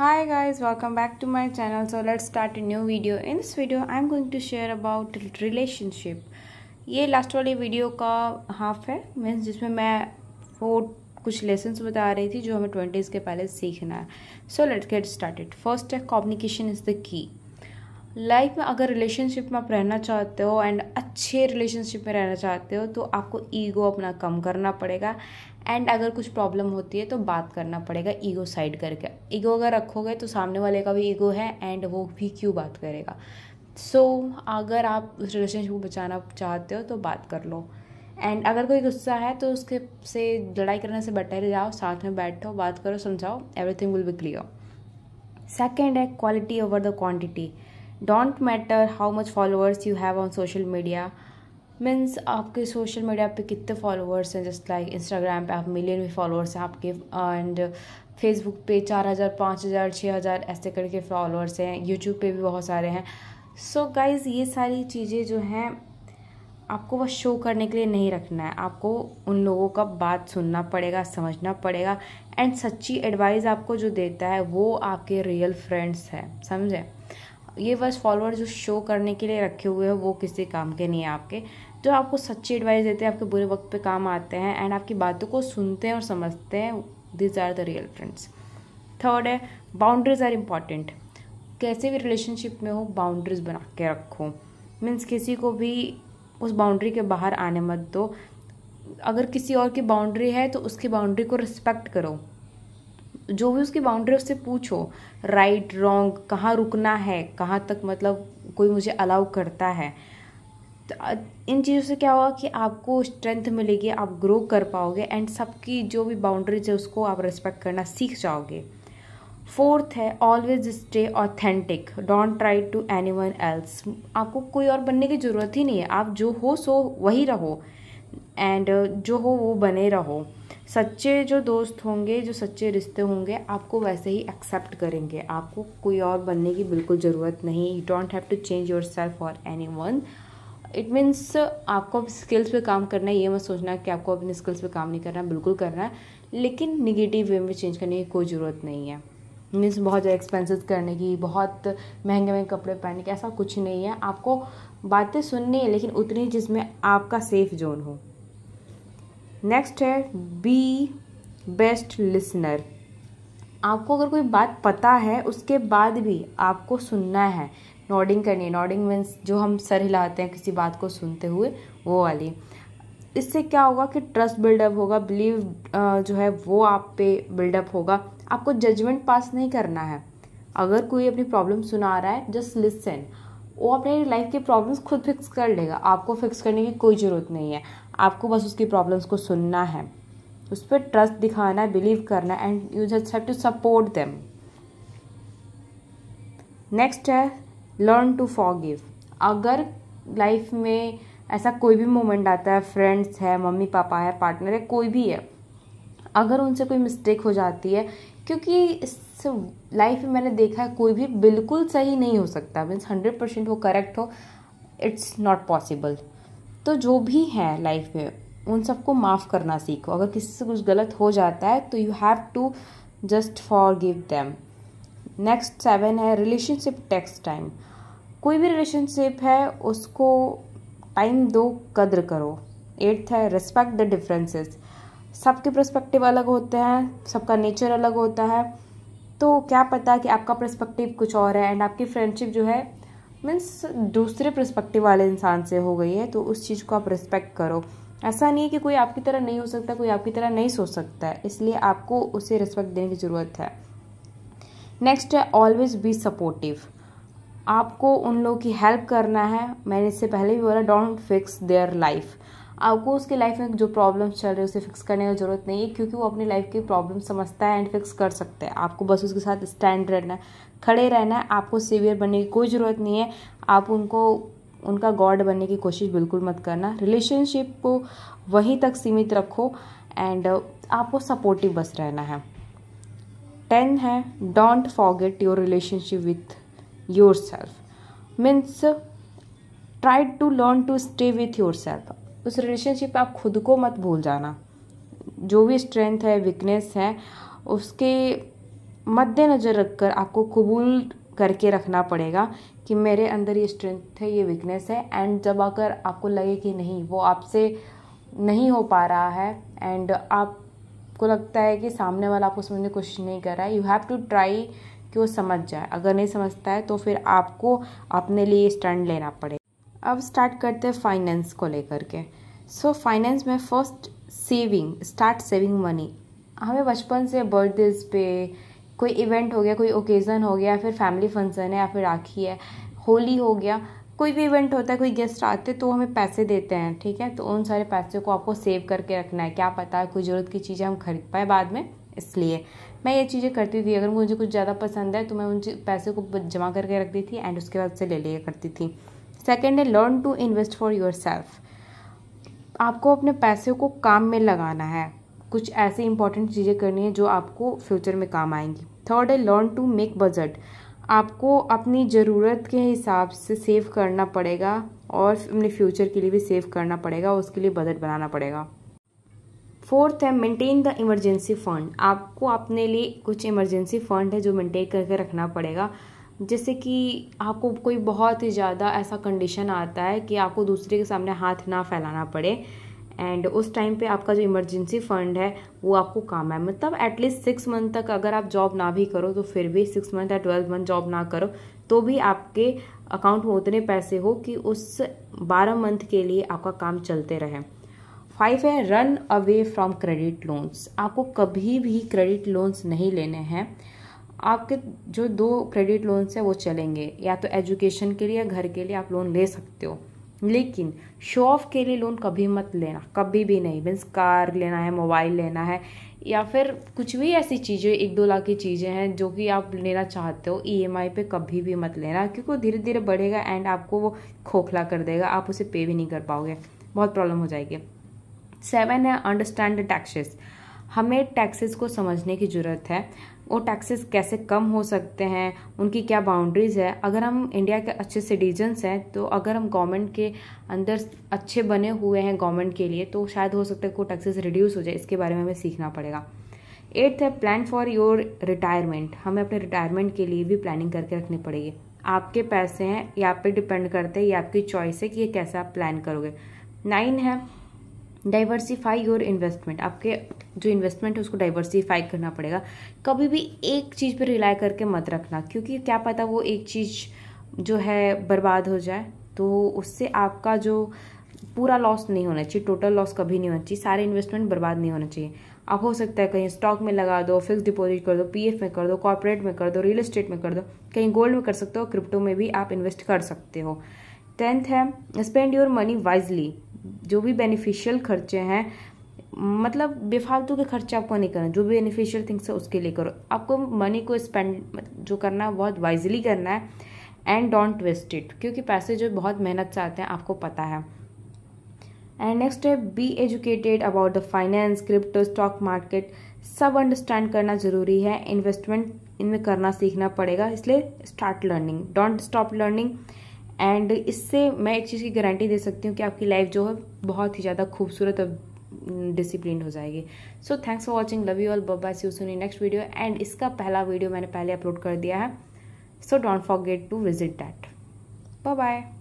Hi guys, welcome back to my channel. So let's start a new video. In this video I'm going to share about relationship. ये last वाली video का half है means जिसमें मैं वो कुछ lessons बता रही थी जो हमें 20s के पहले सीखना है. So let's get started. First है communication is the key. Life में अगर रिलेशनशिप में आप रहना चाहते हो एंड अच्छे रिलेशनशिप में रहना चाहते हो तो आपको ईगो अपना कम करना पड़ेगा. एंड अगर कुछ प्रॉब्लम होती है तो बात करना पड़ेगा ईगो साइड करके. ईगो अगर रखोगे तो सामने वाले का भी ईगो है एंड वो भी क्यों बात करेगा. सो अगर आप उस रिलेशनशिप को बचाना चाहते हो तो बात कर लो. एंड अगर कोई गुस्सा है तो उसके से लड़ाई करने से बेटर जाओ, साथ में बैठो, बात करो, समझाओ, everything will be clear. Second है quality over the quantity. Don't matter how much followers you have on social media. Means आपके सोशल मीडिया पे कितने फॉलोअर्स हैं. जस्ट लाइक इंस्टाग्राम पे आप मिलियन में फॉलोअर्स हैं आपके एंड फेसबुक पे 4,000 5,000 6,000 ऐसे करके फॉलोअर्स हैं. यूट्यूब पे भी बहुत सारे हैं. सो गाइज ये सारी चीज़ें जो हैं आपको बस शो करने के लिए नहीं रखना है. आपको उन लोगों का बात सुनना पड़ेगा, समझना पड़ेगा. एंड सच्ची एडवाइस आपको जो देता है वो आपके रियल फ्रेंड्स हैं, समझे. ये बस फॉलोअर जो शो करने के लिए रखे हुए हैं वो किसी काम के नहीं है आपके. जो आपको सच्ची एडवाइस देते हैं, आपके बुरे वक्त पे काम आते हैं एंड आपकी बातों को सुनते हैं और समझते हैं, this are the real friends. Third है बाउंड्रीज आर इम्पॉर्टेंट. कैसे भी रिलेशनशिप में हो बाउंड्रीज बना के रखो. मीन्स किसी को भी उस बाउंड्री के बाहर आने मत दो. अगर किसी और की बाउंड्री है तो उसकी बाउंड्री को रिस्पेक्ट करो. जो भी उसकी बाउंड्री उससे पूछो, राइट रॉन्ग, कहाँ रुकना है, कहाँ तक मतलब कोई मुझे अलाउ करता है. तो इन चीज़ों से क्या होगा कि आपको स्ट्रेंथ मिलेगी, आप ग्रो कर पाओगे एंड सबकी जो भी बाउंड्रीज है उसको आप रिस्पेक्ट करना सीख जाओगे. फोर्थ है always stay authentic. Don't try to anyone else. आपको कोई और बनने की ज़रूरत ही नहीं है. आप जो हो सो वही रहो एंड जो हो वो बने रहो. सच्चे जो दोस्त होंगे, जो सच्चे रिश्ते होंगे आपको वैसे ही एक्सेप्ट करेंगे. आपको कोई और बनने की बिल्कुल ज़रूरत नहीं. You don't have to change your self for any one. It means आपको स्किल्स पे काम करना है. ये मत सोचना कि आपको अपने स्किल्स पे काम नहीं करना, बिल्कुल करना है, लेकिन निगेटिव वे में चेंज करने की कोई ज़रूरत नहीं है. मीन्स बहुत ज़्यादा एक्सपेंसेस करने की, बहुत महंगे महंगे कपड़े पहनने की, ऐसा कुछ नहीं है. आपको बातें सुननी है लेकिन उतनी जिसमें आपका सेफ जोन हो. नेक्स्ट है बी बेस्ट लिसनर. आपको अगर कोई बात पता है उसके बाद भी आपको सुनना है. नॉडिंग करनी है. नॉडिंग मीन्स जो हम सर हिलाते हैं किसी बात को सुनते हुए, वो वाली. इससे क्या होगा कि ट्रस्ट बिल्डअप होगा, बिलीव जो है वो आप पे बिल्डअप होगा. आपको जजमेंट पास नहीं करना है. अगर कोई अपनी प्रॉब्लम सुना रहा है जस्ट लिसन. वो अपने लाइफ के प्रॉब्लम्स खुद फिक्स कर लेगा. आपको फिक्स करने की कोई ज़रूरत नहीं है. आपको बस उसकी प्रॉब्लम्स को सुनना है, उस पर ट्रस्ट दिखाना है, बिलीव करना है and you just have to support them. Next है लर्न टू फॉरगिव. अगर लाइफ में ऐसा कोई भी मोमेंट आता है, फ्रेंड्स है, मम्मी पापा है, पार्टनर है, कोई भी है, अगर उनसे कोई मिस्टेक हो जाती है, क्योंकि इस लाइफ में मैंने देखा है कोई भी बिल्कुल सही नहीं हो सकता. मीन्स 100% वो करेक्ट हो, इट्स नॉट पॉसिबल. तो जो भी है लाइफ में उन सबको माफ़ करना सीखो. अगर किसी से कुछ गलत हो जाता है तो you have to just forgive them. Next 7 है रिलेशनशिप टेक्स टाइम. कोई भी रिलेशनशिप है उसको टाइम दो, कद्र करो. 8th है रिस्पेक्ट द डिफरेंसेस. सबके पर्सपेक्टिव अलग होते हैं, सबका नेचर अलग होता है. तो क्या पता कि आपका पर्सपेक्टिव कुछ और है एंड आपकी फ्रेंडशिप जो है मीन्स दूसरे पर्सपेक्टिव वाले इंसान से हो गई है, तो उस चीज़ को आप रिस्पेक्ट करो. ऐसा नहीं है कि कोई आपकी तरह नहीं हो सकता, कोई आपकी तरह नहीं सोच सकता है, इसलिए आपको उसे रिस्पेक्ट देने की ज़रूरत है. नेक्स्ट है ऑलवेज बी सपोर्टिव. आपको उन लोगों की हेल्प करना है. मैंने इससे पहले भी बोला, डोंट फिक्स देयर लाइफ. आपको उसके लाइफ में जो प्रॉब्लम्स चल रहे हैं उसे फिक्स करने की ज़रूरत नहीं है, क्योंकि वो अपनी लाइफ की प्रॉब्लम समझता है एंड फिक्स कर सकता है. आपको बस उसके साथ स्टैंड रहना है, खड़े रहना है. आपको सीवियर बनने की कोई ज़रूरत नहीं है. आप उनको उनका गॉड बनने की कोशिश बिल्कुल मत करना. रिलेशनशिप को वहीं तक सीमित रखो एंड आपको सपोर्टिव बस रहना है. 10 है don't forget your relationship with your self. Means try to learn to stay with your self. उस रिलेशनशिप में आप खुद को मत भूल जाना. जो भी स्ट्रेंथ है, वीकनेस है, उसके मद्देनज़र रखकर आपको कबूल करके रखना पड़ेगा कि मेरे अंदर ये स्ट्रेंथ है, ये वीकनेस है। एंड जब अगर आपको लगे कि नहीं, वो आपसे नहीं हो पा रहा है एंड आपको लगता है कि सामने वाला आपको समझने की कोशिश नहीं कर रहा है, यू हैव टू ट्राई कि वो समझ जाए। अगर नहीं समझता है तो फिर आपको अपने लिए स्टैंड लेना पड़ेगा। अब स्टार्ट करते हैं फाइनेंस को लेकर के। सो फाइनेंस में first saving, start saving money. हमें बचपन से बर्थडेज पे, कोई इवेंट हो गया, कोई ओकेज़न हो गया, फिर फैमिली फंक्शन है या फिर राखी है, होली हो गया, कोई भी इवेंट होता है, कोई गेस्ट आते तो हमें पैसे देते हैं, ठीक है। तो उन सारे पैसे को आपको सेव करके रखना है। क्या पता है कोई ज़रूरत की चीज़ें हम खरीद पाए बाद में, इसलिए मैं ये चीज़ें करती थी। अगर मुझे कुछ ज़्यादा पसंद है तो मैं उन पैसे को जमा करके रखती थी एंड उसके बाद से ले लिया करती थी। सेकेंड है learn to invest for your self. आपको अपने पैसे को काम में लगाना है, कुछ ऐसी इंपॉर्टेंट चीज़ें करनी है जो आपको फ्यूचर में काम आएंगी। थर्ड है लर्न टू मेक बजट। आपको अपनी ज़रूरत के हिसाब से सेव करना पड़ेगा और अपने फ्यूचर के लिए भी सेव करना पड़ेगा, उसके लिए बजट बनाना पड़ेगा। फोर्थ है मेंटेन द इमरजेंसी फंड। आपको अपने लिए कुछ इमरजेंसी फंड है जो मेंटेन करके रखना पड़ेगा। जैसे कि आपको कोई बहुत ही ज़्यादा ऐसा कंडीशन आता है कि आपको दूसरे के सामने हाथ ना फैलाना पड़े एंड उस टाइम पे आपका जो इमरजेंसी फ़ंड है वो आपको काम है। मतलब एटलीस्ट 6 मंथ तक अगर आप जॉब ना भी करो तो फिर भी 6 मंथ या 12 मंथ जॉब ना करो तो भी आपके अकाउंट में उतने पैसे हो कि उस 12 मंथ के लिए आपका काम चलते रहे। 5 है run away from credit loans. आपको कभी भी क्रेडिट लोन्स नहीं लेने हैं। आपके जो 2 क्रेडिट लोन्स हैं वो चलेंगे, या तो एजुकेशन के लिए या घर के लिए आप लोन ले सकते हो, लेकिन शो ऑफ के लिए लोन कभी मत लेना, कभी भी नहीं। मीन्स कार लेना है, मोबाइल लेना है या फिर कुछ भी ऐसी चीज़ें 1-2 लाख की चीज़ें हैं जो कि आप लेना चाहते हो, EMI पे कभी भी मत लेना, क्योंकि वो धीरे धीरे बढ़ेगा एंड आपको वो खोखला कर देगा, आप उसे पे भी नहीं कर पाओगे, बहुत प्रॉब्लम हो जाएगी। 7 है अंडरस्टैंड द टैक्सेस। हमें टैक्सेस को समझने की ज़रूरत है। वो टैक्सेस कैसे कम हो सकते हैं, उनकी क्या बाउंड्रीज़ है। अगर हम इंडिया के अच्छे सिटीजन्स हैं तो अगर हम गवर्नमेंट के अंदर अच्छे बने हुए हैं गवर्नमेंट के लिए तो शायद हो सकता है को टैक्सेस रिड्यूस हो जाए। इसके बारे में हमें सीखना पड़ेगा। 8 है प्लान फॉर योर रिटायरमेंट। हमें अपने रिटायरमेंट के लिए भी प्लानिंग करके रखनी पड़ेगी। आपके पैसे हैं, ये आप पे डिपेंड करते हैं, ये आपकी चॉइस है कि ये कैसे आप प्लान करोगे। 9 है डाइवर्सिफाई योर इन्वेस्टमेंट। आपके जो इन्वेस्टमेंट है उसको डाइवर्सिफाई करना पड़ेगा। कभी भी एक चीज़ पर रिलाई करके मत रखना, क्योंकि क्या पता वो एक चीज़ जो है बर्बाद हो जाए, तो उससे आपका जो पूरा लॉस नहीं होना चाहिए, टोटल लॉस कभी नहीं होना चाहिए, सारे इन्वेस्टमेंट बर्बाद नहीं होना चाहिए। आप हो सकता है कहीं स्टॉक में लगा दो, फिक्स डिपॉजिट कर दो, PF में कर दो, कॉर्पोरेट में कर दो, रियल एस्टेट में कर दो, कहीं गोल्ड में कर सकते हो, क्रिप्टो में भी आप इन्वेस्ट कर सकते हो। 10th है स्पेंड योर मनी वाइजली। जो भी बेनिफिशियल खर्चे हैं, मतलब बेफालतू के खर्चे आपको नहीं करना, जो भी बेनिफिशियल थिंग्स है उसके लिए करो। आपको मनी को स्पेंड जो करना है बहुत वाइजली करना है एंड डोंट वेस्ट इट, क्योंकि पैसे जो बहुत मेहनत से आते हैं आपको पता है। एंड नेक्स्ट है be educated about the finance, crypto, stock market, सब अंडरस्टैंड करना ज़रूरी है। इन्वेस्टमेंट इनमें करना सीखना पड़ेगा, इसलिए start learning, don't stop learning. And इससे मैं एक चीज़ की गारंटी दे सकती हूँ कि आपकी लाइफ जो है बहुत ही ज़्यादा खूबसूरत और डिसिप्लिन हो जाएगी। So thanks for watching, love you all, bye bye, see you soon in next video. And इसका पहला वीडियो मैंने पहले अपलोड कर दिया है, so don't forget to visit that. Bye bye.